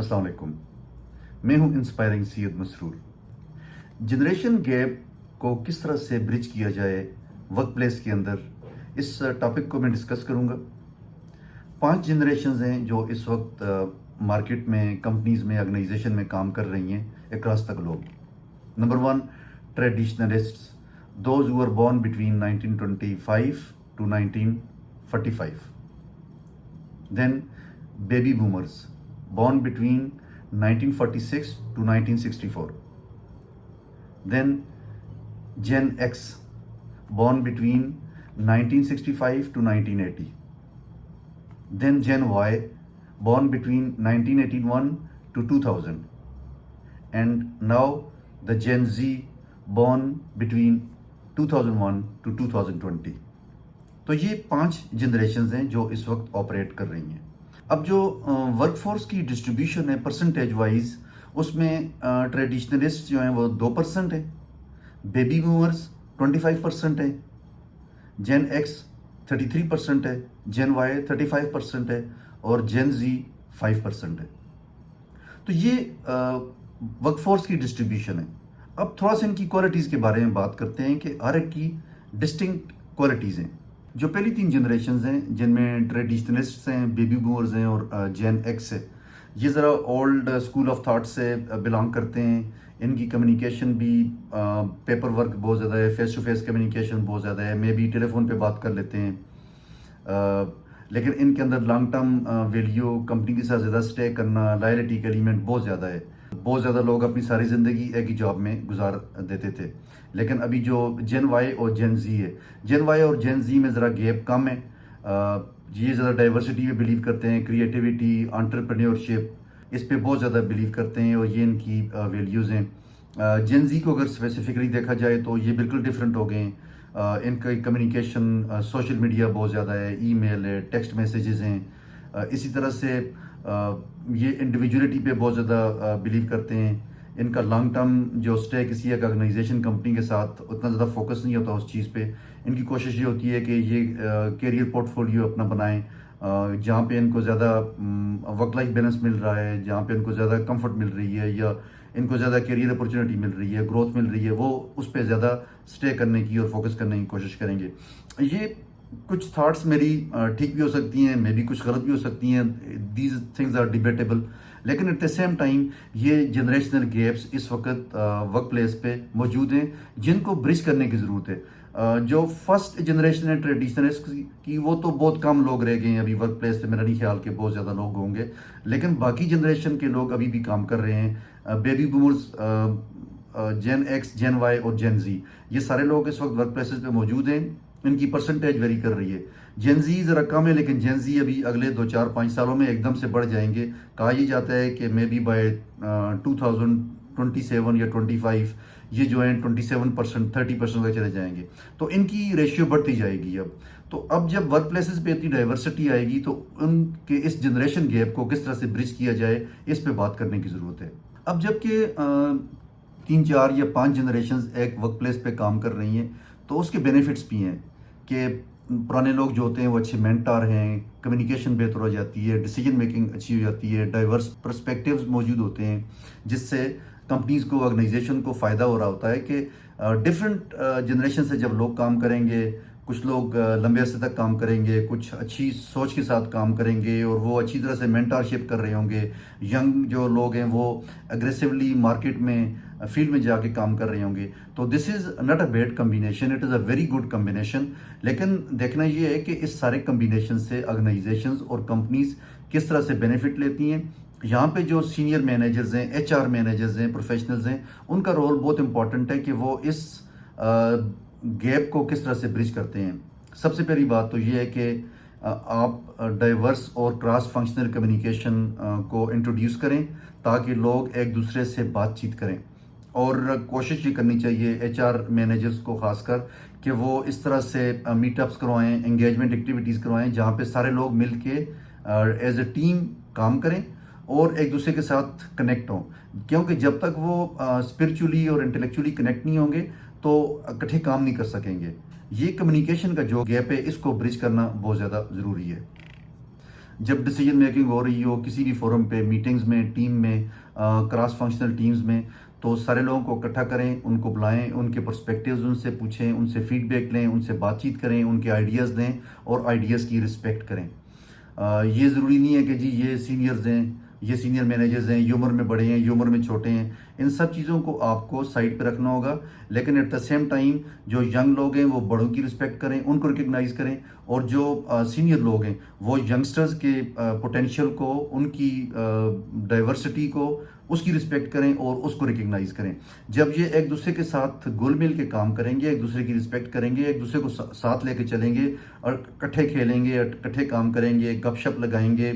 अस्सलाम वालेकुम। मैं हूं inspiring Syed Masroor. Generation gap को किस तरह से ब्रिज किया जाए वर्क प्लेस के अंदर, इस टॉपिक को मैं डिस्कस करूंगा। 5 जनरेशन्स हैं जो इस वक्त मार्केट में, कंपनीज में, ऑर्गेनाइजेशन में काम कर रही हैं across the globe. Number 1, traditionalists, those who were born between 1925 to 1945. Then baby boomers, born between 1946 to 1964. Then Gen X, born between 1965 to 1980. Then Gen Y, born between 1981 to 2000. And now the Gen Z, born between 2001 to 2020. तो ये 5 generations हैं जो इस वक्त operate कर रही हैं। अब जो वर्कफोर्स की डिस्ट्रीब्यूशन है परसेंटेज वाइज, उसमें ट्रेडिशनलिस्ट जो हैं वो 2% है, बेबी बूमर्स 25% है, जेन एक्स 33% है, जेन वाई 35% है और जेन जी 5% है। तो ये वर्कफोर्स की डिस्ट्रीब्यूशन है। अब थोड़ा सा इनकी क्वालिटीज़ के बारे में बात करते हैं कि हर एक की डिस्टिंक्ट क्वालिटीज़ हैं। जो पहली 3 जनरेशन्स हैं जिनमें ट्रेडिशनलिस्ट्स हैं, बेबी बूमर्स हैं और जेन एक्स है, ये ज़रा ओल्ड स्कूल ऑफ थाट से बिलोंग करते हैं। इनकी कम्युनिकेशन भी पेपर वर्क बहुत ज़्यादा है, फेस टू फेस कम्युनिकेशन बहुत ज़्यादा है, मे बी टेलीफोन पे बात कर लेते हैं, लेकिन इनके अंदर लॉन्ग टर्म वैल्यू, कंपनी के साथ ज़्यादा स्टे करना, लॉयल्टी का एलिमेंट बहुत ज़्यादा है। बहुत ज़्यादा लोग अपनी सारी ज़िंदगी एक ही जॉब में गुजार देते थे, लेकिन अभी जो जेन वाई और जेन जी है, जेन वाई और जेन जी में ज़रा गैप कम है। ये ज़्यादा डाइवर्सिटी पे बिलीव करते हैं, क्रिएटिविटी, एंटरप्रेन्योरशिप, इस पे बहुत ज़्यादा बिलीव करते हैं और ये इनकी वैल्यूज़ हैं। जेन जी को अगर स्पेसिफिकली देखा जाए तो ये बिल्कुल डिफरेंट हो गए हैं। इनका कम्युनिकेशन सोशल मीडिया बहुत ज़्यादा है, ईमेल है, टेक्स्ट मैसेजेस हैं। इसी तरह से ये इंडिविजुअलिटी पे बहुत ज़्यादा बिलीव करते हैं। इनका लॉन्ग टर्म जो स्टे किसी एक ऑर्गेनाइजेशन, कंपनी के साथ उतना ज़्यादा फोकस नहीं होता उस चीज़ पे। इनकी कोशिश ये होती है कि ये कैरियर पोर्टफोलियो अपना बनाएं जहाँ पे इनको ज़्यादा वर्क लाइफ बैलेंस मिल रहा है, जहाँ पे इनको ज़्यादा कंफर्ट मिल रही है या इनको ज़्यादा कैरियर अपॉर्चुनिटी मिल रही है, ग्रोथ मिल रही है, वो उस पर ज़्यादा स्टे करने की और फोकस करने की कोशिश करेंगे। ये कुछ थॉट्स मेरी ठीक भी हो सकती हैं, मे बी कुछ गलत भी हो सकती हैं, दीज थिंग्स आर डिबेटेबल, लेकिन एट द सेम टाइम ये जनरेशनल गैप्स इस वक्त वर्क प्लेस पे मौजूद हैं जिनको ब्रिज करने की ज़रूरत है। जो फर्स्ट जनरेशन है ट्रेडिशनलिस्ट की, वो तो बहुत कम लोग रह गए हैं अभी वर्क प्लेस पे, मेरा नहीं ख्याल कि बहुत ज़्यादा लोग होंगे, लेकिन बाकी जनरेशन के लोग अभी भी काम कर रहे हैं। बेबी बूमर्स, जेन एक्स, जेन वाई और जेन जी, ये सारे लोग इस वक्त वर्क प्लेसेस पे मौजूद हैं। इनकी परसेंटेज वेरी कर रही है। जेन जी ज़रा कम है, लेकिन जेन जी अभी अगले 2, 4, 5 सालों में एकदम से बढ़ जाएंगे। कहा यह जाता है कि मे बी बाय 2027 या 25 ये जो है 27%, 30% तक चले जाएंगे। तो इनकी रेशियो बढ़ती जाएगी। तो अब जब वर्क प्लेसेस पे इतनी डाइवर्सिटी आएगी तो उनके इस जनरेशन गैप को किस तरह से ब्रिज किया जाए, इस पे बात करने की ज़रूरत है। अब जबकि 3, 4 या 5 जनरेशन एक वर्क प्लेस पे काम कर रही हैं, तो उसके बेनिफिट्स भी हैं कि पुराने लोग जो होते हैं वो अच्छे मेंटर हैं, कम्युनिकेशन बेहतर हो जाती है, डिसीजन मेकिंग अच्छी हो जाती है, डाइवर्स पर्सपेक्टिव्स मौजूद होते हैं, जिससे कंपनीज को, ऑर्गेनाइजेशन को फ़ायदा हो रहा होता है कि डिफरेंट जनरेशन से जब लोग काम करेंगे, कुछ लोग लंबे अरसे तक काम करेंगे, कुछ अच्छी सोच के साथ काम करेंगे और वो अच्छी तरह से मेंटरशिप कर रहे होंगे। यंग जो लोग हैं वो अग्रेसिवली मार्केट में, फील्ड में जाके काम कर रहे होंगे। तो this is not a bad combination, it is a very good combination. लेकिन देखना ये है कि इस सारे कम्बिनेशन से ऑर्गेनाइजेशंस और कंपनीज किस तरह से बेनिफिट लेती हैं। यहाँ पे जो सीनियर मैनेजर्स हैं, एचआर मैनेजर्स हैं, प्रोफेशनल्स हैं, उनका रोल बहुत इंपॉर्टेंट है कि वो इस गैप को किस तरह से ब्रिज करते हैं। सबसे पहली बात तो ये है कि आप डाइवर्स और क्रॉस फंक्शनल कम्युनिकेशन को इंट्रोड्यूस करें ताकि लोग एक दूसरे से बातचीत करें, और कोशिश ये करनी चाहिए एचआर मैनेजर्स को खासकर कि वो इस तरह से मीटअप्स करवाएं, एंगेजमेंट एक्टिविटीज़ करवाएं जहाँ पे सारे लोग मिल के एज ए टीम काम करें और एक दूसरे के साथ कनेक्ट हों। क्योंकि जब तक वो स्पिरिचुअली और इंटेलेक्चुअली कनेक्ट नहीं होंगे तो इकट्ठे काम नहीं कर सकेंगे। ये कम्युनिकेशन का जो गैप है इसको ब्रिज करना बहुत ज़्यादा ज़रूरी है। جب ڈیسیجن میکنگ ہو رہی ہو کسی بھی فورم پہ، میٹنگز میں، ٹیم میں، کراس فنکشنل ٹیمز میں، تو سارے لوگوں کو اکٹھا کریں، ان کو بلائیں، ان کے پرسپیکٹیوز ان سے پوچھیں، ان سے فیڈ بیک لیں، ان سے بات چیت کریں، ان کے آئیڈیاز لیں اور آئیڈیاز کی رسپیکٹ کریں۔ یہ ضروری نہیں ہے کہ جی یہ سینئرز ہیں، یہ سینئر مینیجرز ہیں، یہ عمر میں بڑے ہیں، یہ عمر میں چھوٹے ہیں، ان سب چیزوں کو آپ کو سائڈ پہ رکھنا ہوگا، لیکن ایٹ دا سیم ٹائم جو ینگ لوگ ہیں وہ بڑوں کی رسپیکٹ کریں، ان کو ریکگنائز کریں، اور جو سینئر لوگ ہیں وہ ینگسٹرز کے پوٹینشیل کو، ان کی ڈائیورسٹی کو، اس کی رسپیکٹ کریں اور اس کو ریکگنائز کریں۔ جب یہ ایک دوسرے کے ساتھ گل مل کے کام کریں گے، ایک دوسرے کی رسپیکٹ کریں گے، ایک دوسرے کو ساتھ لے کے چلیں گے اور اکٹھے کھیلیں گے، اکٹھے کام کریں گے، گپ شپ لگائیں گے،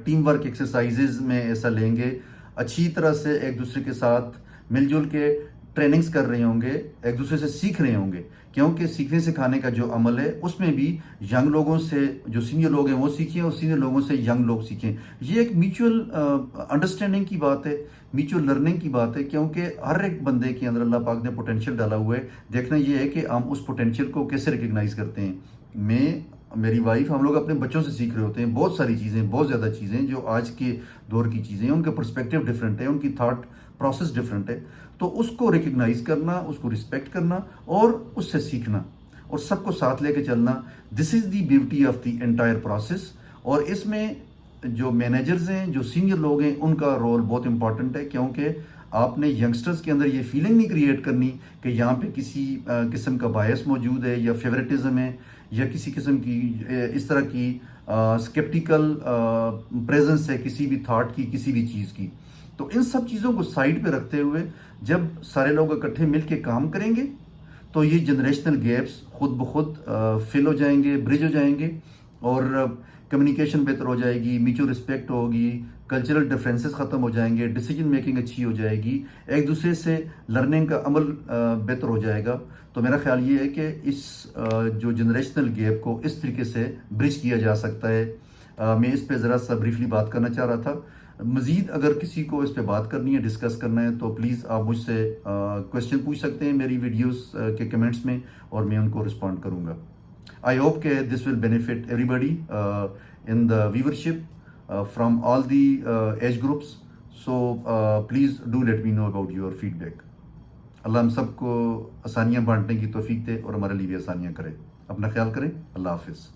ٹیم ورک ایکسرسائزز میں ایسا لیں گے، اچھی طرح سے ایک دوسرے کے ساتھ مل جل کے ٹریننگز کر رہے ہوں گے، ایک دوسرے سے سیکھ رہے ہوں گے، کیونکہ سیکھنے سکھانے کا جو عمل ہے اس میں بھی ینگ لوگوں سے جو سینئر لوگ ہیں وہ سیکھیں اور سینئر لوگوں سے ینگ لوگ سیکھیں۔ یہ ایک میوچل انڈرسٹینڈنگ کی بات ہے، میوچل لرننگ کی بات ہے، کیونکہ ہر ایک بندے کے اندر اللہ پاک نے پوٹینشیل ڈالا ہوا ہے۔ دیکھنا یہ ہے کہ ہم اس پوٹینشیل کو کیسے ریکگنائز کرتے ہیں۔ میری وائف، ہم لوگ اپنے بچوں سے سیکھ رہے ہوتے ہیں بہت ساری چیزیں، بہت زیادہ چیزیں جو آج کے دور کی چیزیں ہیں، ان کا پرسپیکٹیو ڈفرینٹ ہے، ان کی تھاٹ پروسیس ڈفرینٹ ہے، تو اس کو ریکگنائز کرنا، اس کو رسپیکٹ کرنا اور اس سے سیکھنا اور سب کو ساتھ لے کے چلنا، this is the beauty of the entire process. اور اس میں جو مینیجرز ہیں، جو سینئر لوگ ہیں، ان کا رول بہت امپورٹنٹ ہے، کیونکہ آپ نے ینگسٹرز کے اندر یہ فیلنگ نہیں کریٹ کرنی کہ یہاں پہ کسی قسم کا بائس موجود ہے یا فیورٹزم ہے یا کسی قسم کی اس طرح کی اسکیپٹیکل پریزنس ہے کسی بھی تھاٹ کی، کسی بھی چیز کی۔ تو ان سب چیزوں کو سائڈ پہ رکھتے ہوئے جب سارے لوگ اکٹھے مل کے کام کریں گے تو یہ جنریشنل گیپس خود بخود فل ہو جائیں گے، برج ہو جائیں گے، اور کمیونیکیشن بہتر ہو جائے گی، میوچل رسپیکٹ ہوگی، کلچرل ڈفرینسز ختم ہو جائیں گے، ڈیسیجن میکنگ اچھی ہو جائے گی، ایک دوسرے سے لرننگ کا عمل بہتر ہو جائے گا۔ تو میرا خیال یہ ہے کہ اس جو جنریشنل گیپ کو اس طریقے سے برج کیا جا سکتا ہے۔ میں اس پہ ذرا سا بریفلی بات کرنا چاہ رہا تھا۔ مزید اگر کسی کو اس پہ بات کرنی ہے، ڈسکس کرنا ہے، تو پلیز آپ مجھ سے کویشچن پوچھ سکتے ہیں میری ویڈیوز کے کمنٹس میں، اور میں ان کو رسپونڈ کروں گا۔ آئی ہوپ کہ this will benefit everybody in the viewership from all the age groups, so please do let me know about your feedback. اللہ ہم سب کو آسانیاں بانٹنے کی توفیق دے اور ہمارے لیے بھی آسانیاں کرے۔ اپنا خیال کریں، اللہ حافظ۔